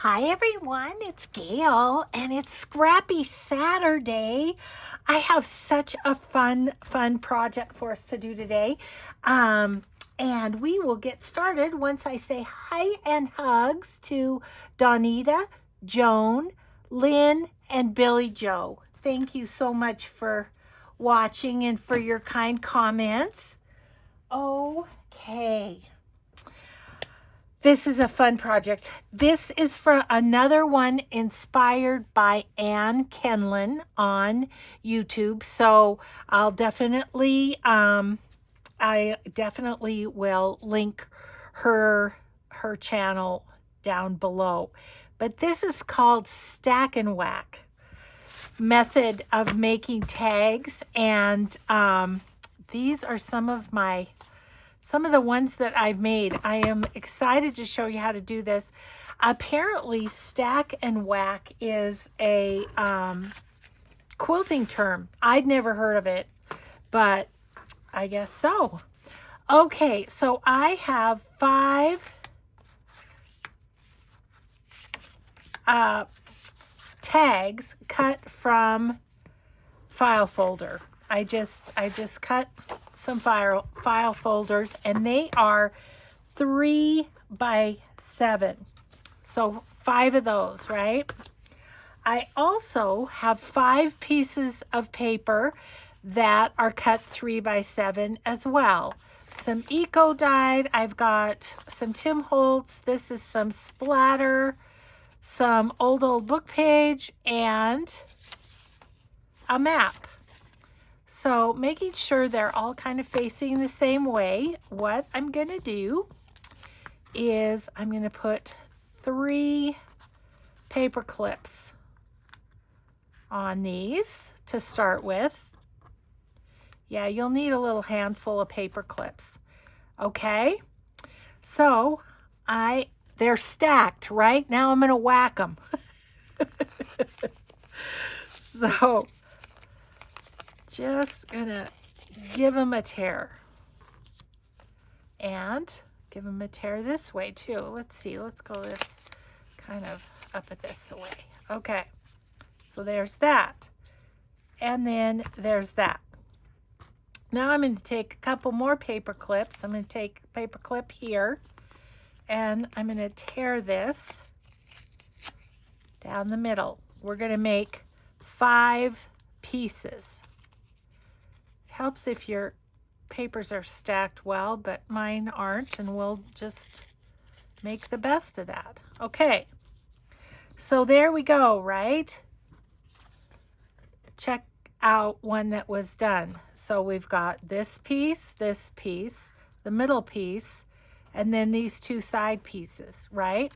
Hi everyone, it's Gail and it's Scrappy Saturday. I have such a fun project for us to do today. And we will get started once I say hi and hugs to Donita, Joan, Lynn, and Billy Joe. Thank you so much for watching and for your kind comments. Okay. This is a fun project. This is for another one inspired by Anne Kenlon on YouTube. So I definitely will link her channel down below. But this is called Stack and Whack method of making tags, and these are some of the ones that I've made. I am excited to show you how to do this. Apparently, stack and whack is a quilting term. I'd never heard of it, but I guess so. Okay, so I have 5 tags cut from file folder. I just cut some file folders, and they are 3 by 7. So 5 of those, right? I also have 5 pieces of paper that are cut 3 by 7 as well. Some eco dyed. I've got some Tim Holtz. This is some splatter, some old book page, and a map. So making sure they're all kind of facing the same way, what I'm going to do is I'm going to put 3 paper clips on these to start with. Yeah, you'll need a little handful of paper clips. Okay, so they're stacked, right? Now I'm going to whack them. So just gonna give them a tear, and give them a tear this way too. Let's see, let's go this kind of up at this way. Okay, so there's that, and then there's that. Now I'm going to take a couple more paper clips. I'm going to take a paper clip here, and I'm going to tear this down the middle. We're going to make 5 pieces. Helps if your papers are stacked well, but mine aren't, and we'll just make the best of that. Okay, so there we go, right? Check out one that was done. So we've got this piece, the middle piece, and then these 2 side pieces, right?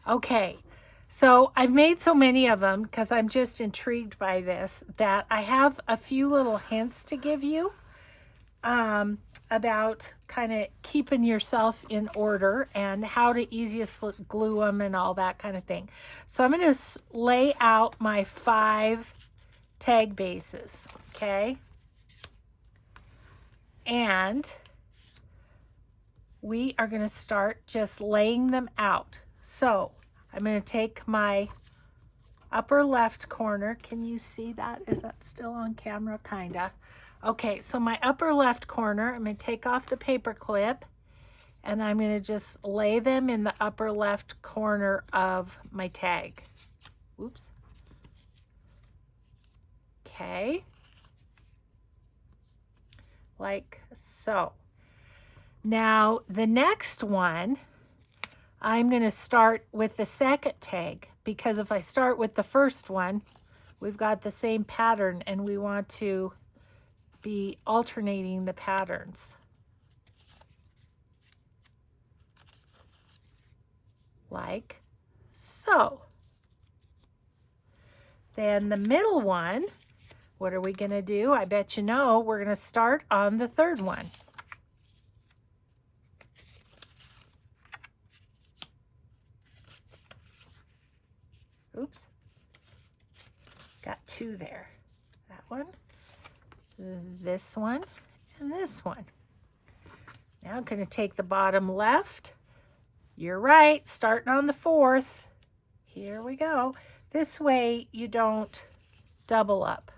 Okay, so I've made so many of them because I'm just intrigued by this that I have a few little hints to give you about kind of keeping yourself in order and how to easiest glue them and all that kind of thing. So I'm going to lay out my 5 tag bases, okay? And we are going to start just laying them out. So I'm going to take my upper left corner. Can you see that? Is that still on camera? Kinda. Okay, so my upper left corner, I'm going to take off the paper clip, and I'm going to just lay them in the upper left corner of my tag. Oops. Okay. Like so. Now, the next one, I'm going to start with the second tag, because if I start with the first one, we've got the same pattern, and we want to be alternating the patterns. Like so. Then the middle one, what are we going to do? I bet you know, we're going to start on the third one. Oops. Got 2 there. That one, this one, and this one. Now I'm going to take the bottom left. You're right, starting on the 4th. here we go. This way you don't double up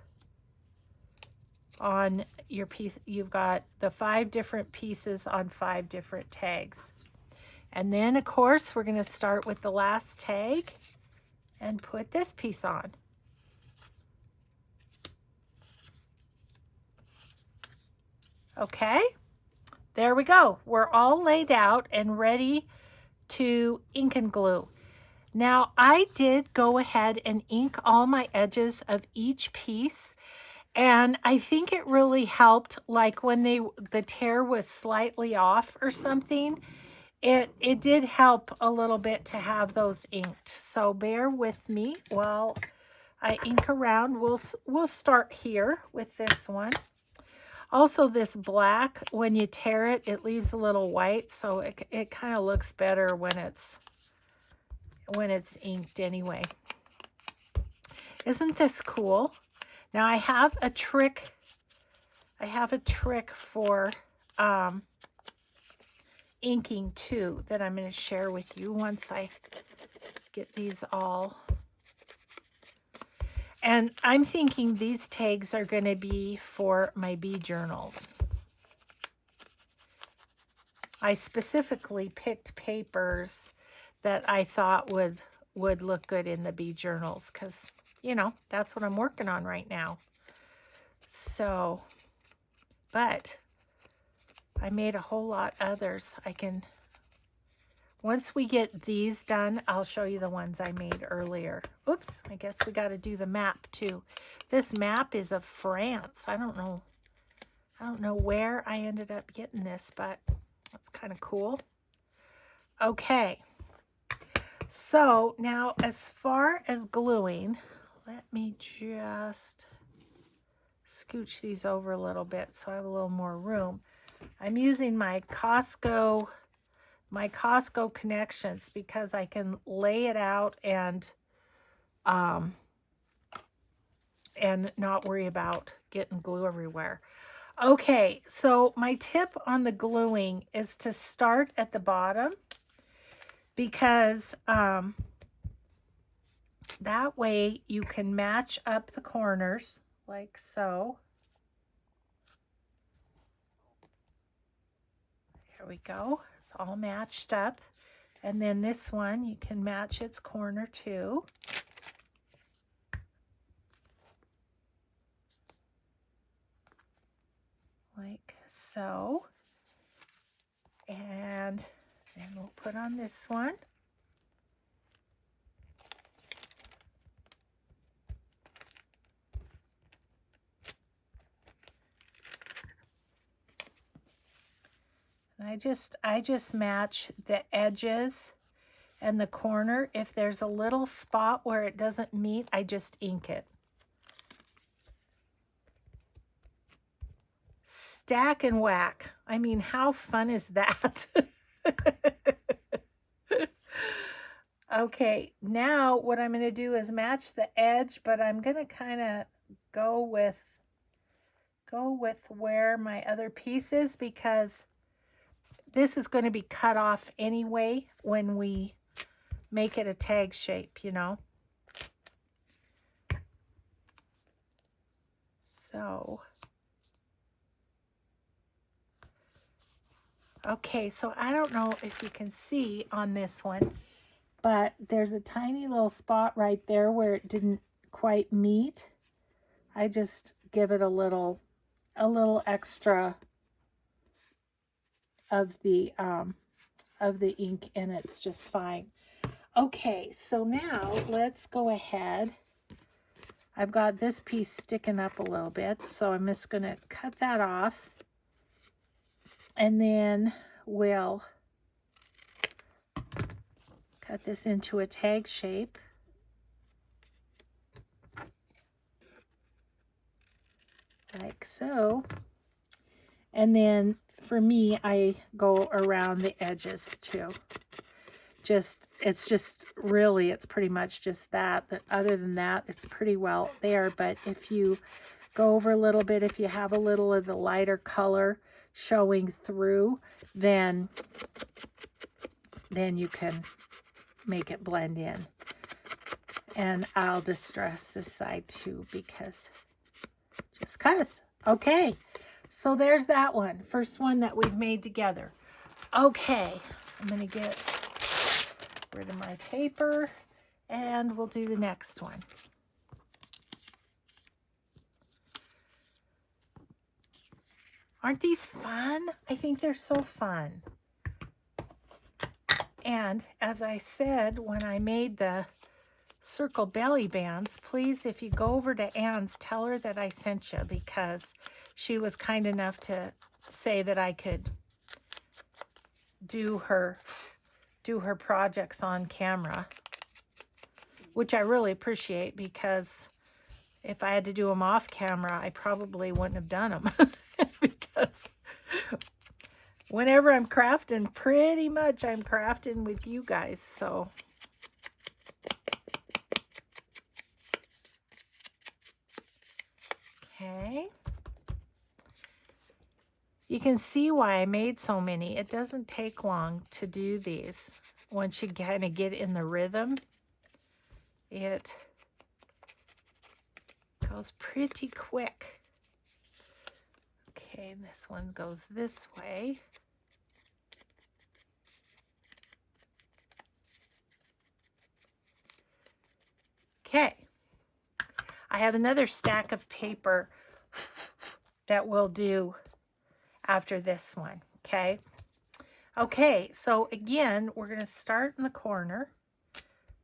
on your piece. You've got the 5 different pieces on 5 different tags. And then, of course, we're going to start with the last tag and put this piece on. Okay, there we go. We're all laid out and ready to ink and glue. Now, I did go ahead and ink all my edges of each piece, and I think it really helped, like when the tear was slightly off or something. It did help a little bit to have those inked. So bear with me while I ink around. We'll start here with this one. Also, this black, when you tear it, it leaves a little white, so it kind of looks better when it's inked anyway. Isn't this cool? Now I have a trick. I have a trick for inking too that I'm going to share with you once I get these all. And I'm thinking these tags are going to be for my bee journals. I specifically picked papers that I thought would look good in the bee journals because, you know, that's what I'm working on right now. So, but I made a whole lot others. Once we get these done, I'll show you the ones I made earlier. Oops, I guess we got to do the map too. This map is of France. I don't know where I ended up getting this, but that's kind of cool. Okay. So now as far as gluing, let me just scooch these over a little bit so I have a little more room. I'm using my Costco connections because I can lay it out and not worry about getting glue everywhere. Okay, so my tip on the gluing is to start at the bottom because that way you can match up the corners like so. There we go. It's all matched up. And then this one, you can match its corner too. Like so. And then we'll put on this one. And I just match the edges and the corner. If there's a little spot where it doesn't meet, I just ink it. Stack and whack. I mean, how fun is that? Okay, now what I'm going to do is match the edge, but I'm going to kind of go with where my other piece is because this is going to be cut off anyway when we make it a tag shape, you know. So, okay, so I don't know if you can see on this one, but there's a tiny little spot right there where it didn't quite meet. I just give it a little extra of the ink and it's just fine. Okay, so now let's go ahead. I've got this piece sticking up a little bit, so I'm just going to cut that off. And then we'll cut this into a tag shape. Like so. And then for me, I go around the edges too. It's pretty much just that. Other than that, it's pretty well there. But if you go over a little bit, if you have a little of the lighter color showing through, then you can make it blend in. And I'll distress this side too, because just cuz. Okay, so there's that one. First one that we've made together. Okay, I'm going to get rid of my paper and we'll do the next one. Aren't these fun? I think they're so fun. And as I said when I made the circle belly bands, please, if you go over to Anne's, tell her that I sent you, because she was kind enough to say that I could do her projects on camera, which I really appreciate, because if I had to do them off camera, I probably wouldn't have done them. Because whenever I'm crafting, pretty much I'm crafting with you guys. So okay, you can see why I made so many. It doesn't take long to do these. Once you kind of get in the rhythm, it goes pretty quick. Okay, and this one goes this way. Okay, I have another stack of paper that we'll do after this one, okay? Okay, so again, we're going to start in the corner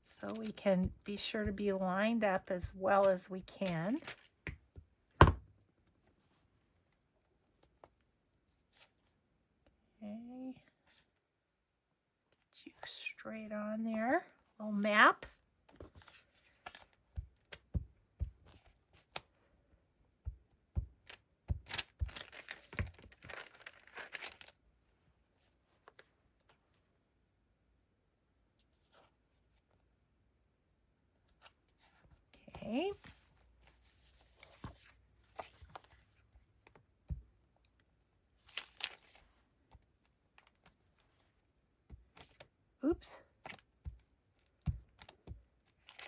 so we can be sure to be lined up as well as we can. Okay, get you straight on there, little map. Okay. Oops.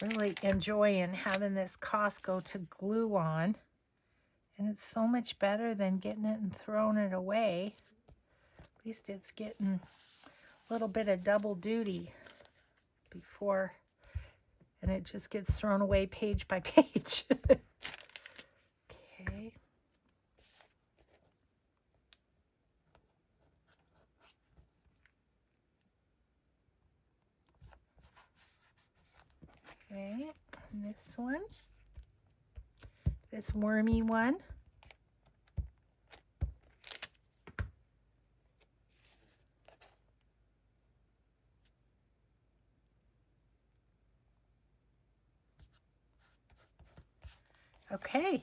Really enjoying having this Costco to glue on. And it's so much better than getting it and throwing it away. At least it's getting a little bit of double duty before, and it just gets thrown away page by page. Okay. Okay, and this one, this wormy one. Okay,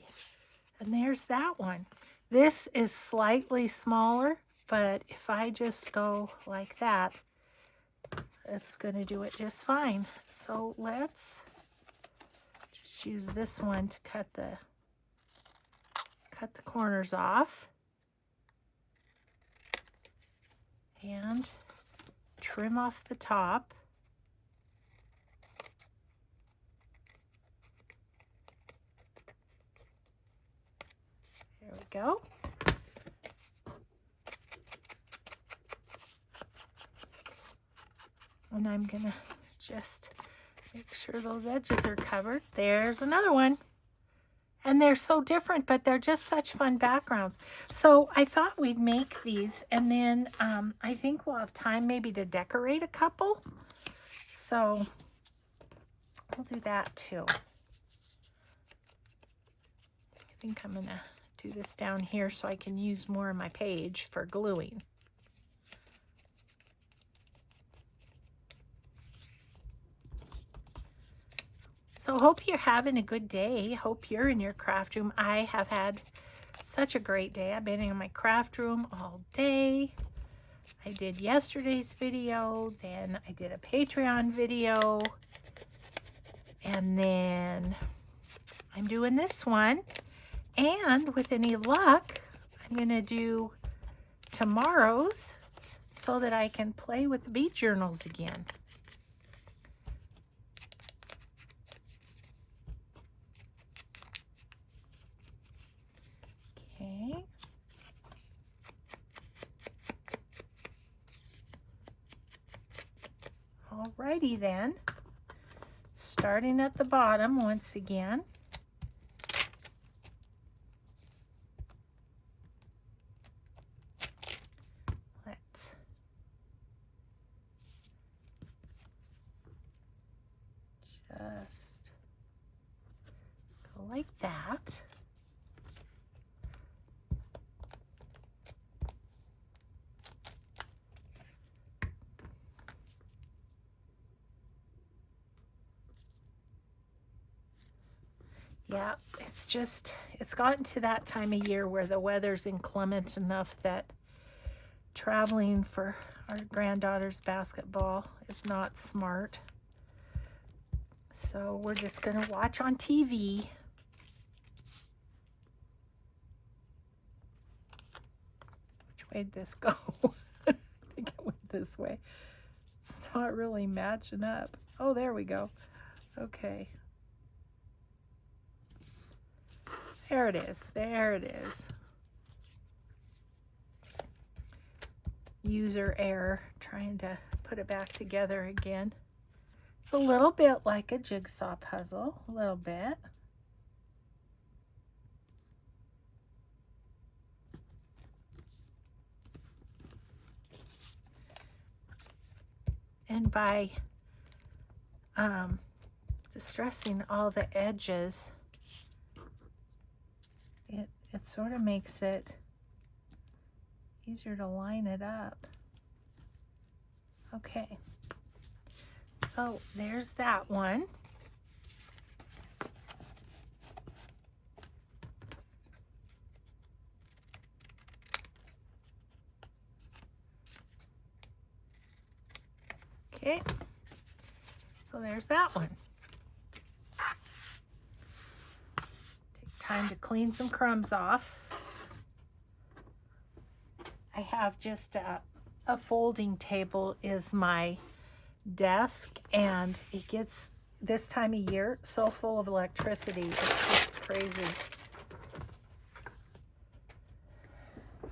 and there's that one. This is slightly smaller, but if I just go like that, it's going to do it just fine. So let's just use this one to cut the corners off and trim off the top. There we go. And I'm gonna just make sure those edges are covered. There's another one. And they're so different, but they're just such fun backgrounds. So I thought we'd make these, and then I think we'll have time maybe to decorate a couple. So we'll do that too. I think I'm gonna do this down here so I can use more of my page for gluing. So hope you're having a good day. Hope you're in your craft room. I have had such a great day. I've been in my craft room all day. I did yesterday's video, then I did a Patreon video, and then I'm doing this one. And with any luck, I'm gonna do tomorrow's so that I can play with the bead journals again. Alrighty then. Starting at the bottom once again. Let's just go like that. Yeah, it's gotten to that time of year where the weather's inclement enough that traveling for our granddaughter's basketball is not smart. So we're just going to watch on TV. Which way did this go? I think it went this way. It's not really matching up. Oh, there we go. Okay. There it is. There it is. User error, trying to put it back together again. It's a little bit like a jigsaw puzzle, a little bit. And by distressing all the edges, it sort of makes it easier to line it up. Okay, so there's that one. Okay, so there's that one. Time to clean some crumbs off. I have just a folding table is my desk, and it gets, this time of year, so full of electricity. It's just crazy.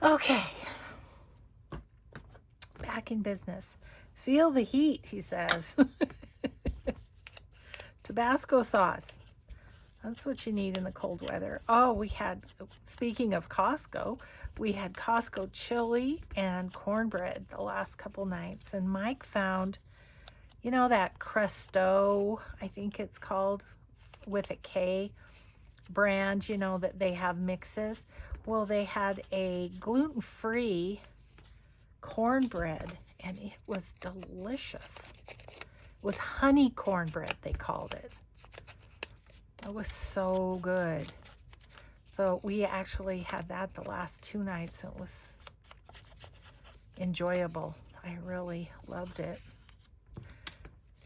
Okay. Back in business. Feel the heat, he says. Tabasco sauce. That's what you need in the cold weather. Oh, we had, speaking of Costco, we had Costco chili and cornbread the last couple nights. And Mike found, you know, that Cresto, I think it's called, with a K brand, you know, that they have mixes. Well, they had a gluten-free cornbread, and it was delicious. It was honey cornbread, they called it. It was so good. So we actually had that the last 2 nights. It was enjoyable. I really loved it.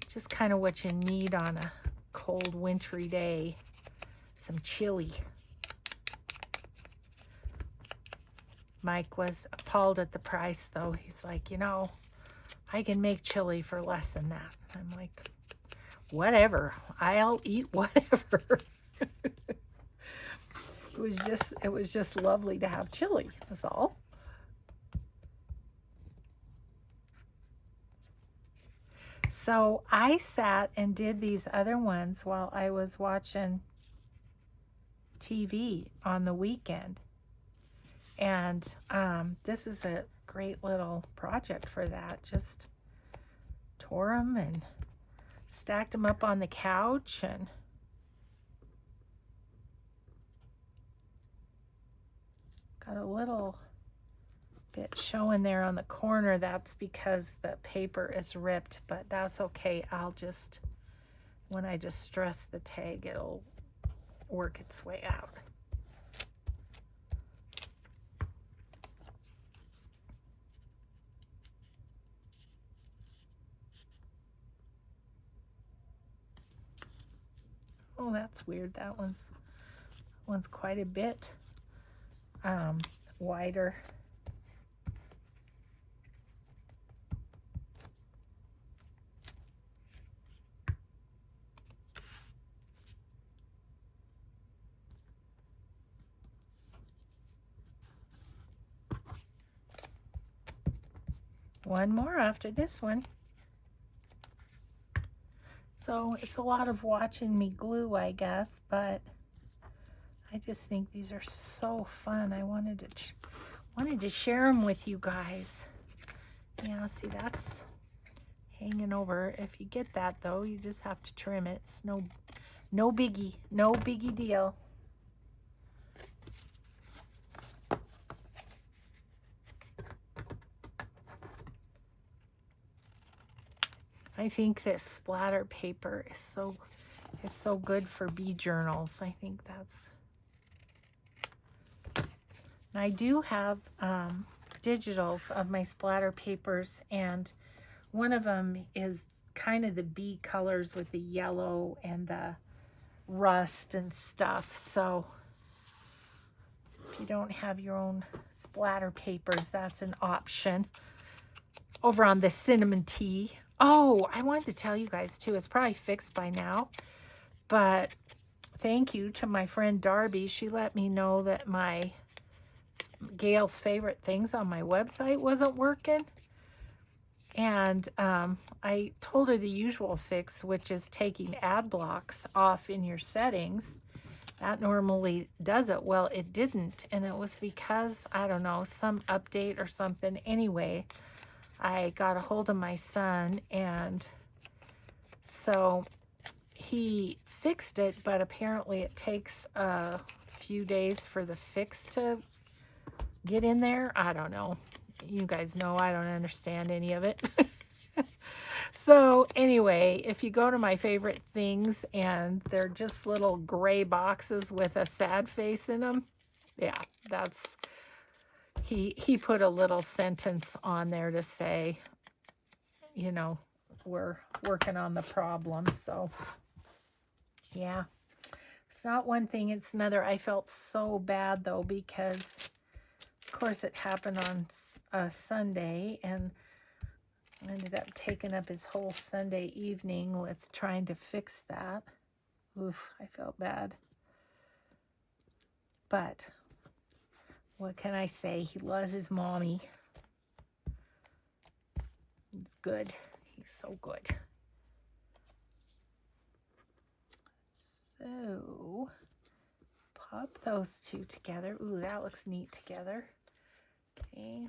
It's just kind of what you need on a cold, wintry day. Some chili. Mike was appalled at the price, though. He's like, you know, I can make chili for less than that. I'm like, whatever, I'll eat whatever. It was just lovely to have chili, that's all. So I sat and did these other ones while I was watching TV on the weekend. And this is a great little project for that. Just tore them and stacked them up on the couch, and got a little bit showing there on the corner. That's because the paper is ripped, but that's okay. I'll just, when I distress the tag, it'll work its way out. Oh, that's weird. That one's quite a bit wider. One more after this one. So it's a lot of watching me glue, I guess, but I just think these are so fun. I wanted to share them with you guys. Yeah, see, that's hanging over. If you get that though, you just have to trim it. It's no biggie, no biggie deal. I think this splatter paper is so good for bee journals. I think that's. And I do have digitals of my splatter papers, and one of them is kind of the bee colors with the yellow and the rust and stuff. So if you don't have your own splatter papers, that's an option. Over on the cinnamon tea. Oh, I wanted to tell you guys too, it's probably fixed by now, but thank you to my friend Darby. She let me know that my Gail's favorite things on my website wasn't working. And I told her the usual fix, which is taking ad blocks off in your settings. That normally does it. Well, it didn't. And it was because, I don't know, some update or something. Anyway, I got a hold of my son, and so he fixed it, but apparently it takes a few days for the fix to get in there. I don't know. You guys know I don't understand any of it. So anyway, if you go to my favorite things and they're just little gray boxes with a sad face in them, yeah, that's, he put a little sentence on there to say, you know, we're working on the problem. So yeah, it's not one thing, it's another. I felt so bad though, because of course it happened on a Sunday, and I ended up taking up his whole Sunday evening with trying to fix that. Oof, I felt bad. But what can I say? He loves his mommy. He's good. He's so good. So, pop those two together. Ooh, that looks neat together. Okay.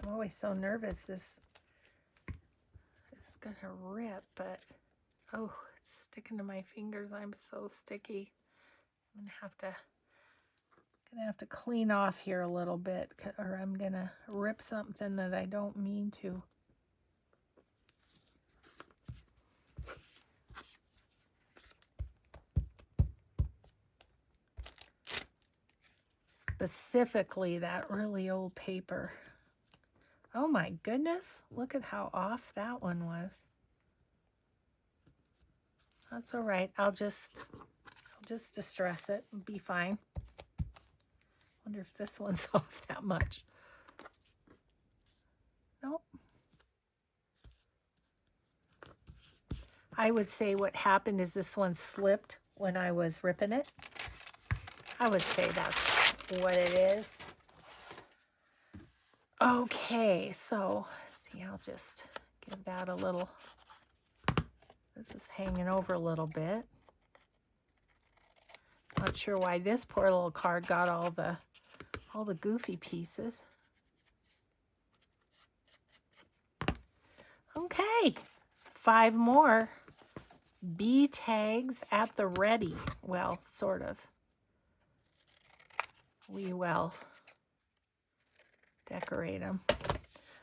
I'm always so nervous this is gonna rip, but oh, it's sticking to my fingers. I'm so sticky. I'm gonna have to clean off here a little bit, or I'm gonna rip something that I don't mean to. Specifically that really old paper. Oh my goodness, look at how off that one was. That's all right. I'll just distress it and be fine. Wonder if this one's off that much. Nope. I would say what happened is this one slipped when I was ripping it. I would say that's what it is. Okay, so see, I'll just give that a little, this is hanging over a little bit. Not sure why this poor little card got all the goofy pieces. Okay, 5 more bee tags at the ready. Well, sort of. We will decorate them.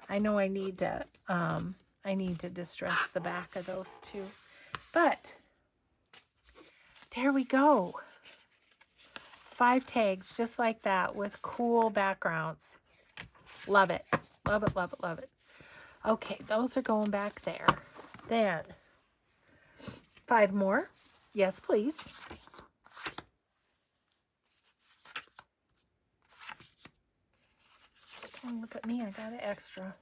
I know I need to distress the back of those too, but there we go. 5 tags just like that with cool backgrounds. Love it. Love it, love it, love it. Okay, those are going back there. Then 5 more. Yes, please. Oh, look at me, I got an extra.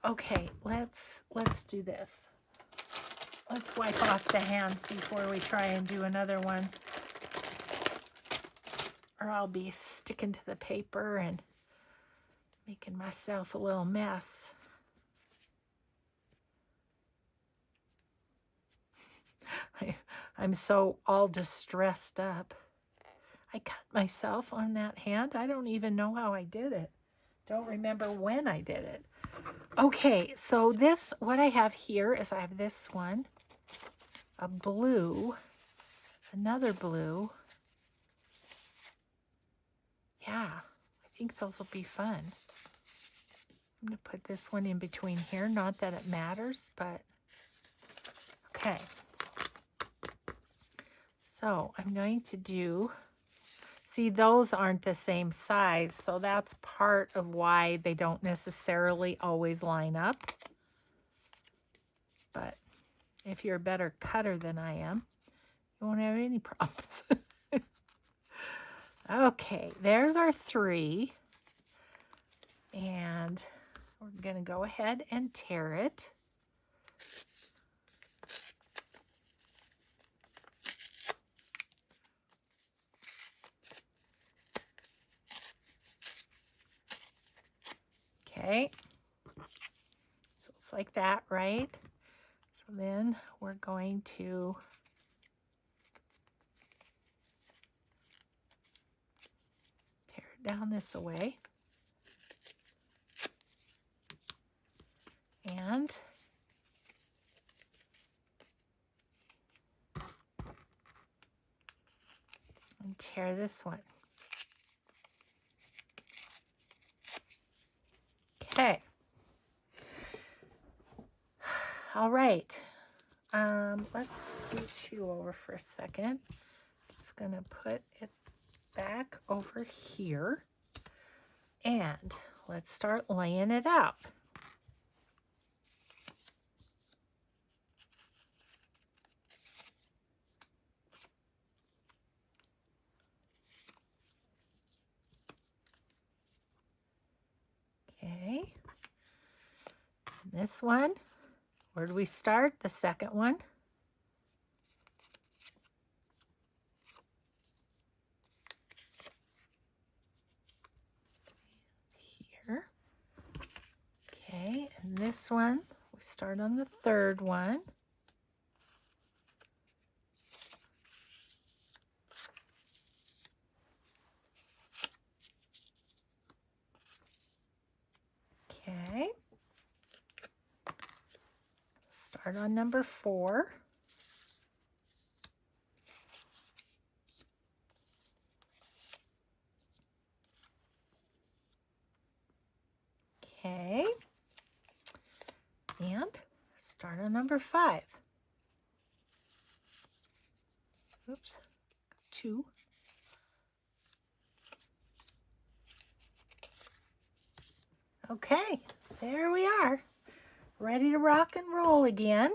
Okay, let's do this. Let's wipe off the hands before we try and do another one. Or I'll be sticking to the paper and Making myself a little mess. I'm so all distressed up. I cut myself on that hand. I don't even know how I did it. Don't remember when I did it. Okay, so this, what I have here is I have this one, a blue, another blue. Yeah, I think those will be fun. I'm going to put this one in between here. Not that it matters, but okay. So I'm going to do, see, those aren't the same size, so that's part of why they don't necessarily always line up. But if you're a better cutter than I am, you won't have any problems. Okay, there's our 3. And we're going to go ahead and tear it. Okay, so it's like that, right? So then we're going to tear it down this way. And tear this one. Okay. All right. Let's scoot you over for a second. Just gonna put it back over here. And let's start laying it out. Okay. And this one, where do we start? The second one. Here. Okay, and this one, we start on the third one. Okay. Start on number 4. Okay. And start on number 5. Oops. 2. Okay, there we are. Ready to rock and roll again.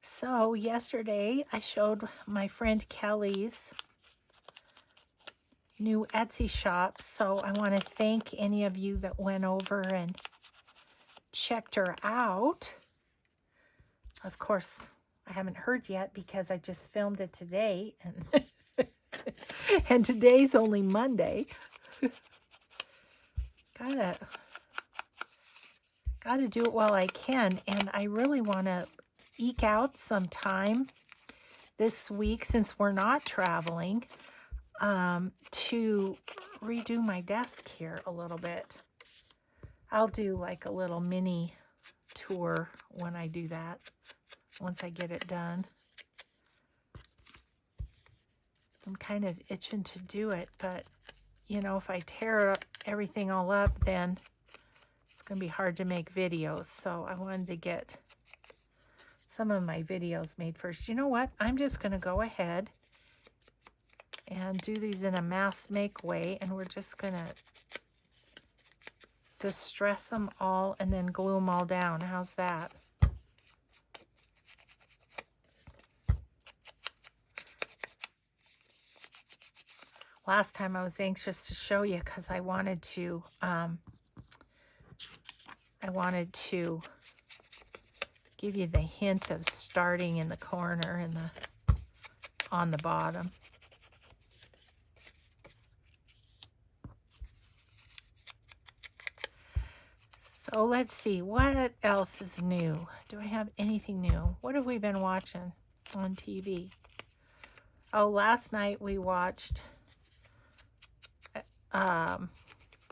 So yesterday I showed my friend Kelly's new Etsy shop. So I want to thank any of you that went over and checked her out. Of course, I haven't heard yet because I just filmed it today, and and today's only Monday. Gotta do it while I can, and I really want to eke out some time this week, since we're not traveling, to redo my desk here a little bit. I'll do like a little mini tour when I do that, once I get it done. I'm kind of itching to do it, but you know, if I tear everything all up, then it's going to be hard to make videos. So I wanted to get some of my videos made first. You know what? I'm just going to go ahead and do these in a mass make way, and we're just going to distress them all and then glue them all down. How's that? last time I was anxious to show you because I wanted to give you the hint of starting in the corner and on the bottom. So let's see, what else is new? Do I have anything new? What have we been watching on TV? Oh, last night we watched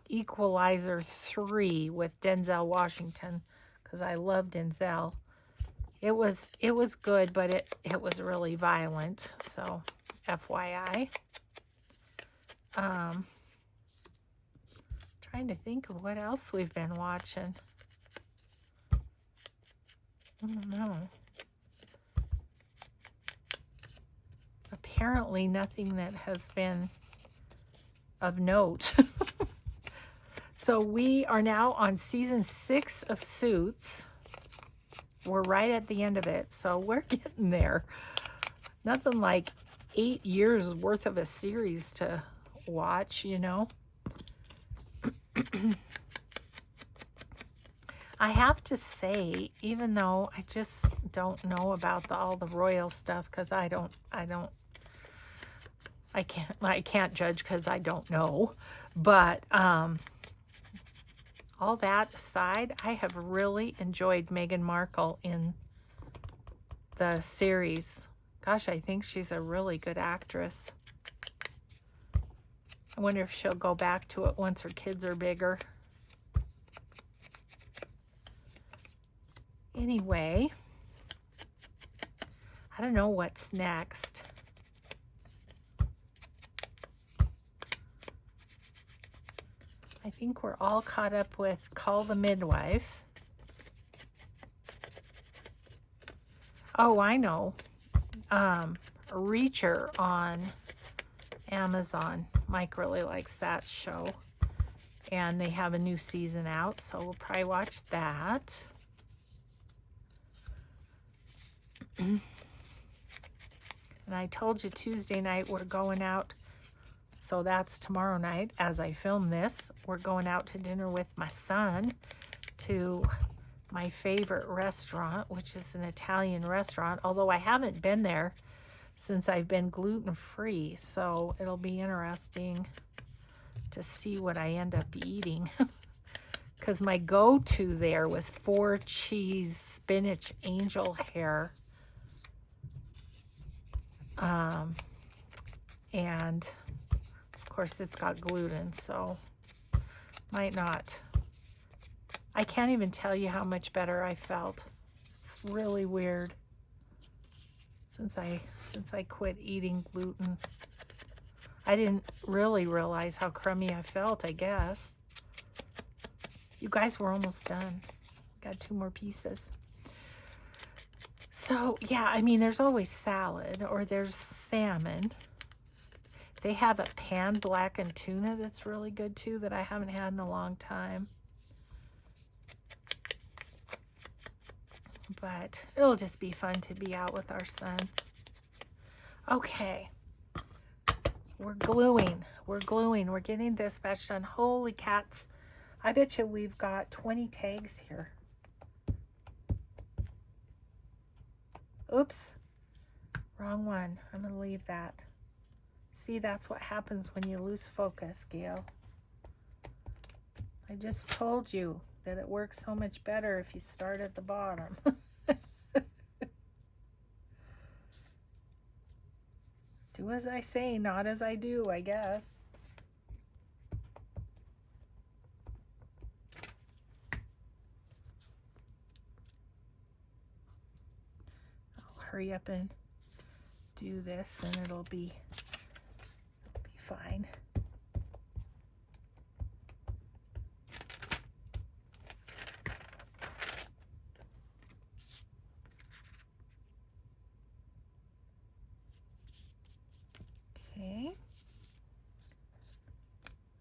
Equalizer 3 with Denzel Washington because I love Denzel. It was good, but it was really violent, so FYI. Trying to think of what else we've been watching. I don't know. Apparently nothing that has been of note. So we are now on season 6 of Suits. We're right at the end of it, so we're getting there. Nothing like 8 years worth of a series to watch, you know. I have to say, even though I just don't know about all the royal stuff, because I can't judge because I don't know. But all that aside, I have really enjoyed Meghan Markle in the series. Gosh, I think she's a really good actress. I wonder if she'll go back to it once her kids are bigger. Anyway, I don't know what's next. I think we're all caught up with Call the Midwife. Oh, I know. Reacher on Amazon. Mike really likes that show. And they have a new season out, so we'll probably watch that. And I told you Tuesday night we're going out, so that's tomorrow night as I film this. We're going out to dinner with my son to my favorite restaurant, which is an Italian restaurant, although I haven't been there since I've been gluten-free, so it'll be interesting to see what I end up eating. Because my go-to there was 4-cheese spinach angel hair. And of course it's got gluten, so might not. I can't even tell you how much better I felt. It's really weird since I quit eating gluten. I didn't really realize how crummy I felt, I guess. You guys were almost done. Got 2 more pieces. So, yeah, I mean, there's always salad or there's salmon. They have a pan blackened tuna that's really good too that I haven't had in a long time. But it'll just be fun to be out with our son. Okay. We're gluing. We're getting this batch done. Holy cats. I bet you we've got 20 tags here. Oops. Wrong one. I'm going to leave that. See, that's what happens when you lose focus, Gail. I just told you that it works so much better if you start at the bottom. Do as I say, not as I do, I guess. I'll hurry up and do this and it'll be fine. Okay.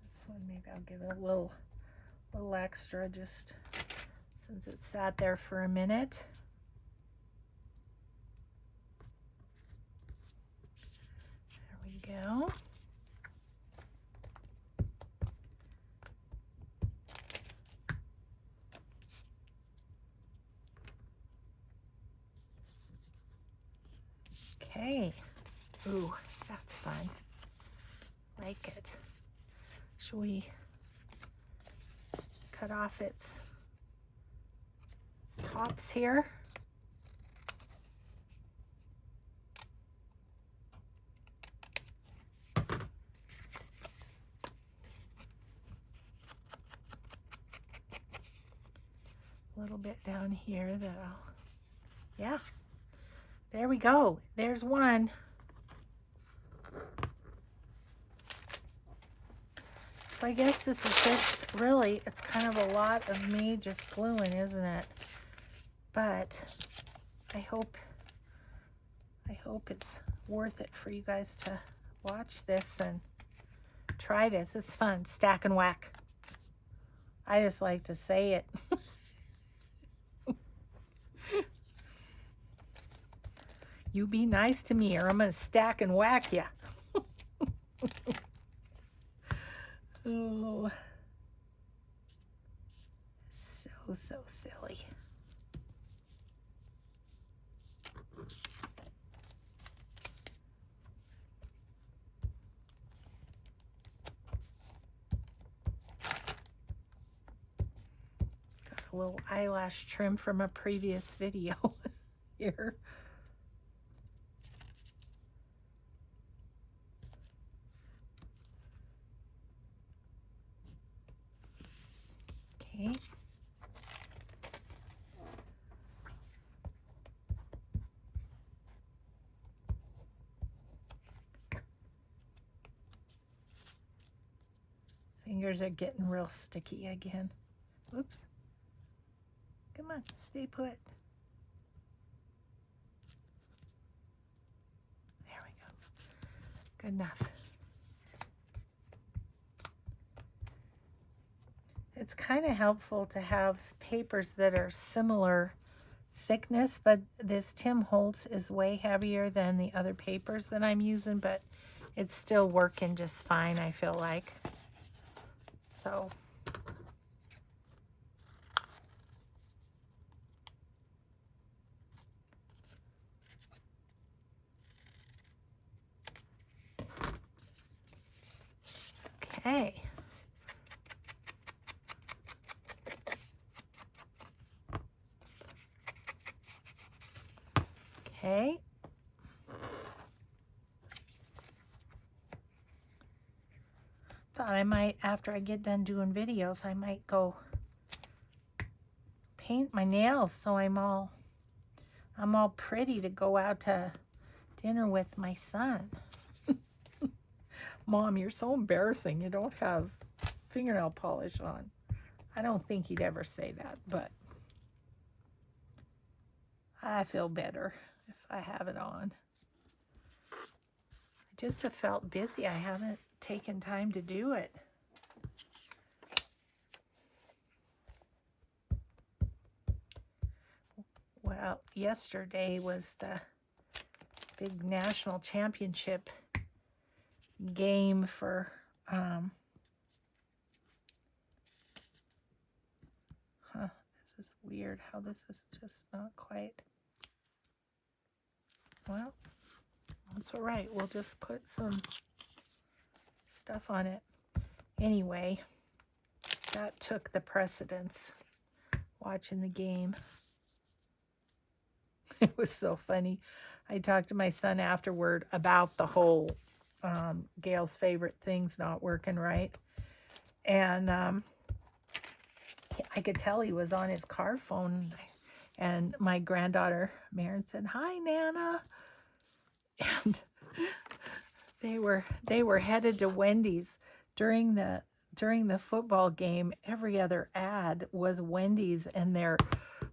This one maybe I'll give it a little extra just since it sat there for a minute. There we go. Should we cut off its tops here? A little bit down here that yeah, there we go. There's one. So I guess this is just really, it's kind of a lot of me just gluing, isn't it? But I hope it's worth it for you guys to watch this and try this. It's fun. Stack and whack. I just like to say it. You be nice to me or I'm going to stack and whack you. Oh, so silly. Got a little eyelash trim from a previous video here. Okay. Fingers are getting real sticky again. Whoops. Come on, stay put. There we go. Good enough. It's kind of helpful to have papers that are similar thickness, but this Tim Holtz is way heavier than the other papers that I'm using, but it's still working just fine, I feel like. So okay. Okay. Thought I might, after I get done doing videos, I might go paint my nails so I'm all pretty to go out to dinner with my son. Mom, you're so embarrassing. You don't have fingernail polish on. I don't think he'd ever say that, but I feel better if I have it on. I just have felt busy. I haven't taken time to do it. Well, yesterday was the big national championship game for this is weird how this is just not quite. Well, that's all right. We'll just put some stuff on it. Anyway, that took the precedence, watching the game. It was so funny. I talked to my son afterward about the whole Gail's favorite things not working right. And I could tell he was on his car phone. And my granddaughter, Maren, said, "Hi, Nana." And they were headed to Wendy's during the football game. Every other ad was Wendy's and their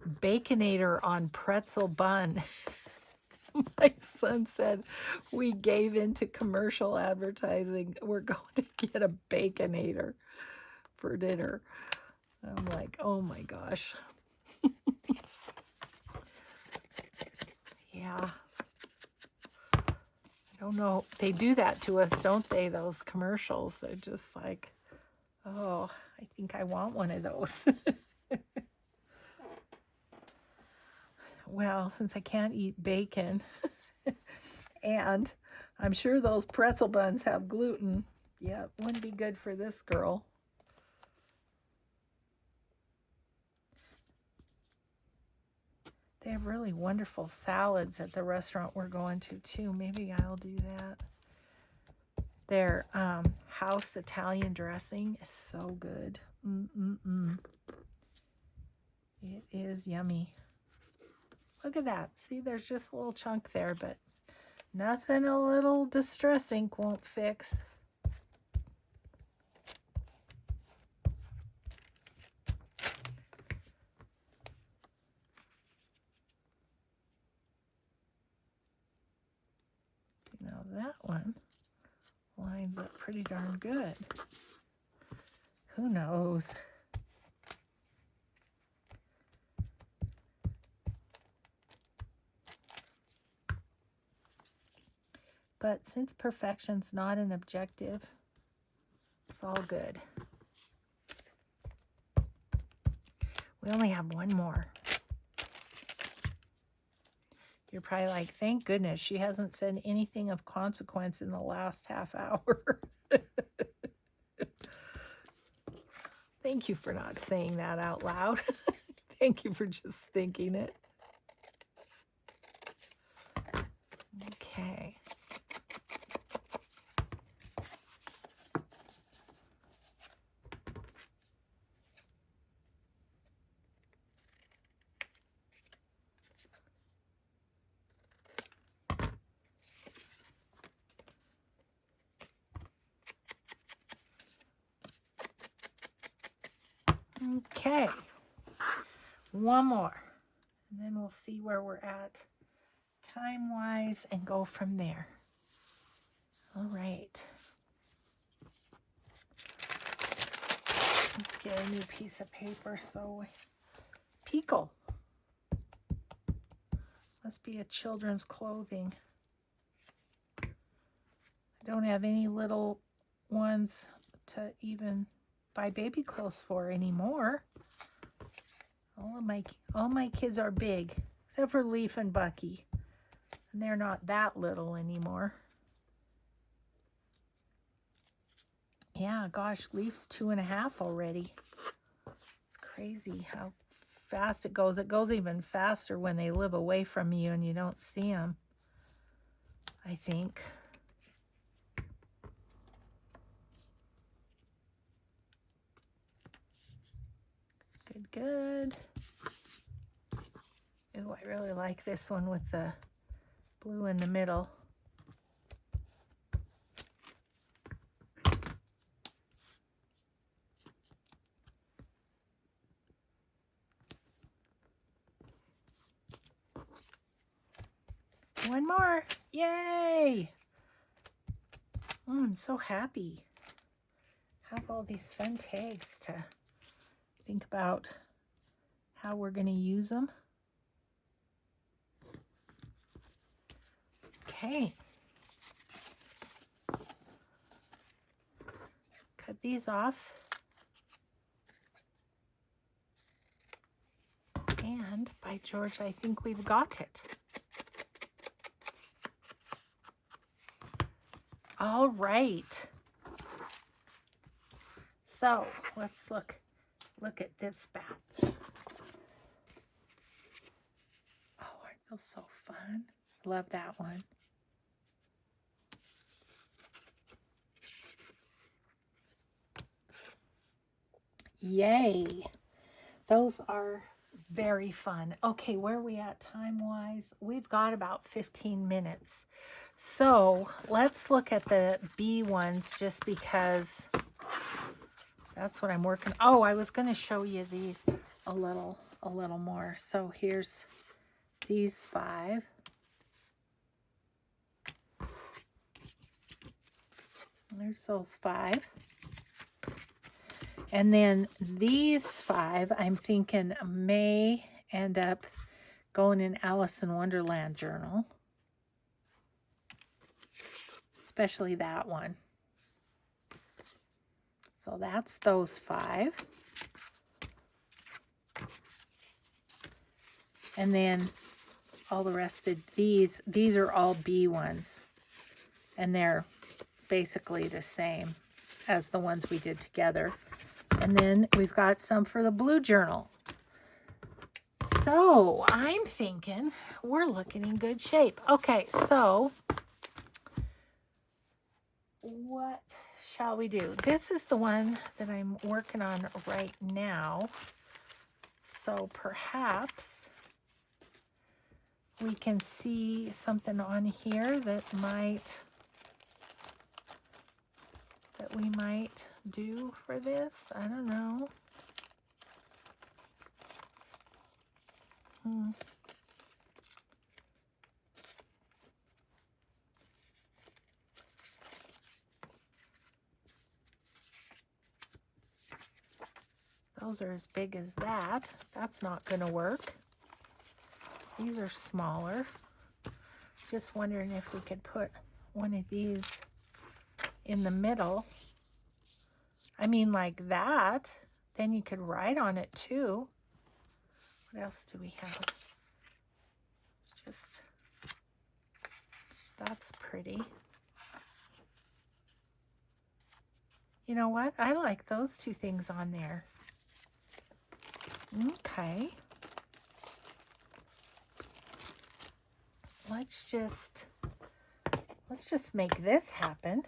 Baconator on pretzel bun. My son said, "We gave into commercial advertising. We're going to get a Baconator for dinner." I'm like, oh my gosh. Yeah. I don't know. They do that to us, don't they? Those commercials. They're just like, oh, I think I want one of those. Well, since I can't eat bacon, and I'm sure those pretzel buns have gluten, Yeah, wouldn't be good for this girl. They have really wonderful salads at the restaurant we're going to, too. Maybe I'll do that. Their house Italian dressing is so good. It is yummy. Look at that. See, there's just a little chunk there, but nothing a little distress ink won't fix. You know, that one lines up pretty darn good. Who knows? But since perfection's not an objective, it's all good. We only have one more. You're probably like, thank goodness she hasn't said anything of consequence in the last half hour. Thank you for not saying that out loud. Thank you for just thinking it. Okay. Okay, one more, and then we'll see where we're at time-wise and go from there. All right. Let's get a new piece of paper. So, Pickle. Must be a children's clothing. I don't have any little ones to even buy baby clothes for anymore. All my kids are big, except for Leaf and Bucky. And they're not that little anymore. Yeah, gosh, Leaf's 2.5 already. It's crazy how fast it goes. It goes even faster when they live away from you and you don't see them, I think. Good. Ooh, I really like this one with the blue in the middle. One more. Yay! Oh, I'm so happy. Have all these fun tags to think about how we're going to use them. Okay. Cut these off. And by George, I think we've got it. All right. So let's look at this bat. Oh, aren't those so fun? Love that one. Yay. Those are very fun. Okay, where are we at time-wise? We've got about 15 minutes. So let's look at the B ones just because that's what I'm working. Oh, I was going to show you these a little more. So here's these 5. There's those 5. And then these 5, I'm thinking may end up going in Alice in Wonderland journal. Especially that one. So that's those 5. And then all the rest of these are all B ones. And they're basically the same. as the ones we did together. And then we've got some for the blue journal. So I'm thinking we're looking in good shape. Okay, so what shall we do? This is the one that I'm working on right now. So perhaps we can see something on here that we might do for this. I don't know. Those are as big as that. That's not going to work. These are smaller. Just wondering if we could put one of these in the middle. I mean, like that. Then you could write on it too. What else do we have? Just, that's pretty. You know what? I like those two things on there. Okay. Let's just make this happen.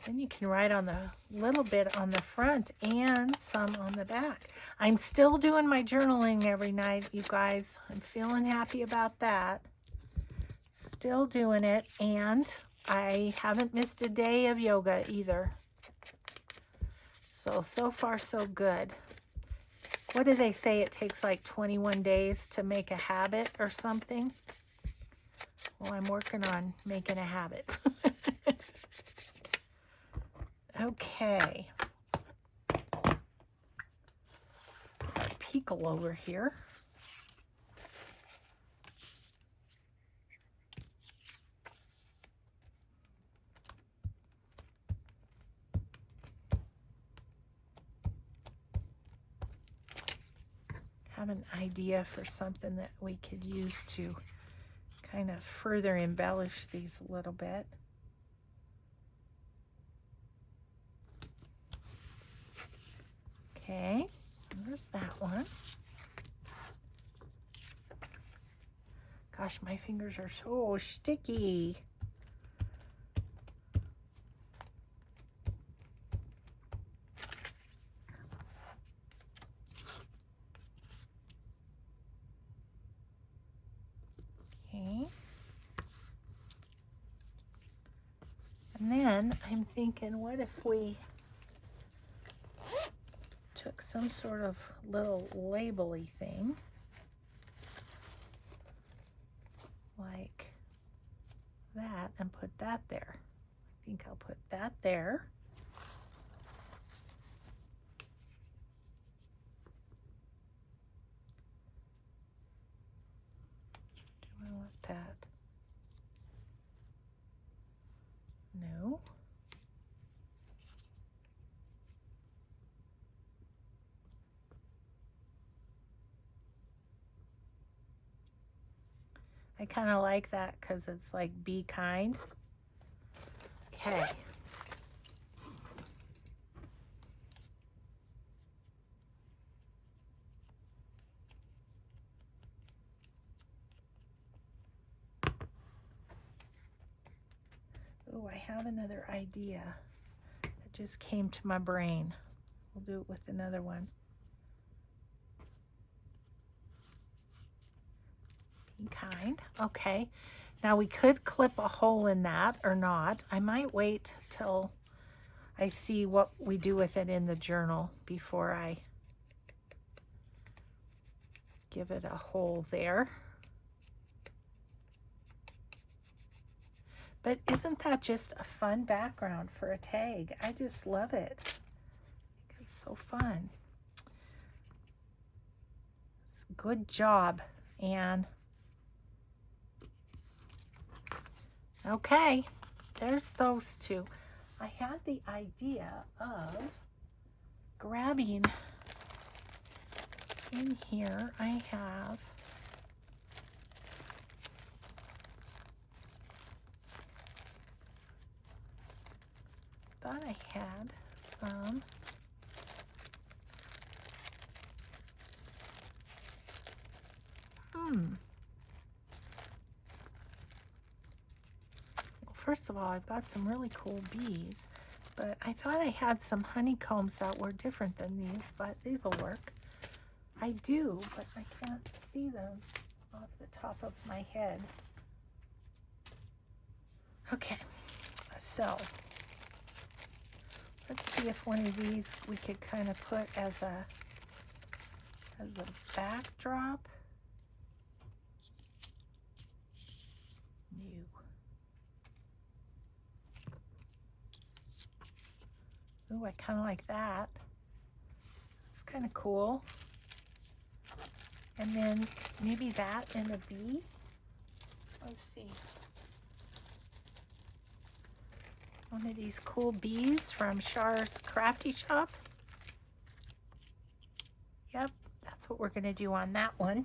Then you can write on the little bit on the front and some on the back. I'm still doing my journaling every night, you guys. I'm feeling happy about that. Still doing it, and I haven't missed a day of yoga either. So far so good. What do they say? It takes like 21 days to make a habit or something? Well, I'm working on making a habit. Okay. Got Pickle over here. Have an idea for something that we could use to kind of further embellish these a little bit. Okay, there's that one. Gosh, my fingers are so sticky. Okay. And then I'm thinking, what if we took some sort of little label-y thing, like that, and put that there. I think I'll put that there. Do I want that? No. I kind of like that because it's like be kind. Okay. Oh, I have another idea that just came to my brain. We'll do it with another one. Be kind. Okay. Now we could clip a hole in that or not. I might wait till I see what we do with it in the journal before I give it a hole there. But isn't that just a fun background for a tag? I just love it. It's so fun. Good job, Anne. Okay, there's those two. I had the idea of grabbing in here. I have thought I had some. Well, first of all, I've got some really cool bees, but I thought I had some honeycombs that were different than these, but these will work. I do, but I can't see them off the top of my head. Okay, so let's see if one of these we could kind of put as a backdrop. New. Ooh, I kind of like that. It's kind of cool. And then maybe that and a bee. Let's see. One of these cool bees from Char's Crafty Shop. Yep, that's what we're going to do on that one.